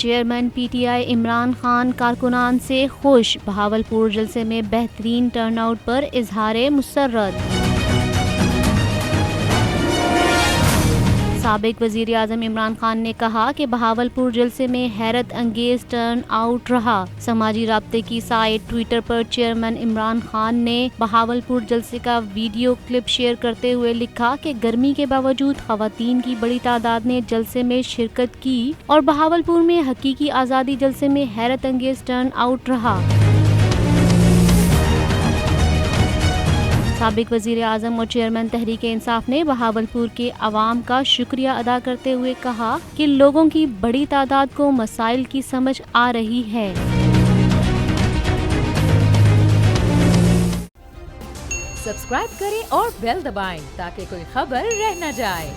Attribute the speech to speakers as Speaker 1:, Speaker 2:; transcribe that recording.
Speaker 1: Chairman P T I Imran Khan کارکنان سے خوش، بہاولپور جلسے میں بہترین ٹرن آؤٹ پر اظہار مسرت۔ سابق وزیر اعظم عمران خان نے کہا کہ بہاولپور جلسے میں حیرت انگیز ٹرن آؤٹ رہا۔ سماجی رابطے کی سائٹ ٹویٹر پر چیئرمین عمران خان نے بہاولپور جلسے کا ویڈیو کلپ شیئر کرتے ہوئے لکھا کہ گرمی کے باوجود خواتین کی بڑی تعداد نے جلسے میں شرکت کی اور بہاولپور میں حقیقی آزادی جلسے میں حیرت انگیز ٹرن آؤٹ رہا۔ سابق وزیر اعظم اور چیئرمین تحریک انصاف نے بہاولپور کے عوام کا شکریہ ادا کرتے ہوئے کہا کہ لوگوں کی بڑی تعداد کو مسائل کی سمجھ آ رہی ہے۔
Speaker 2: سبسکرائب کریں اور بیل دبائیں تاکہ کوئی خبر رہ نہ جائے۔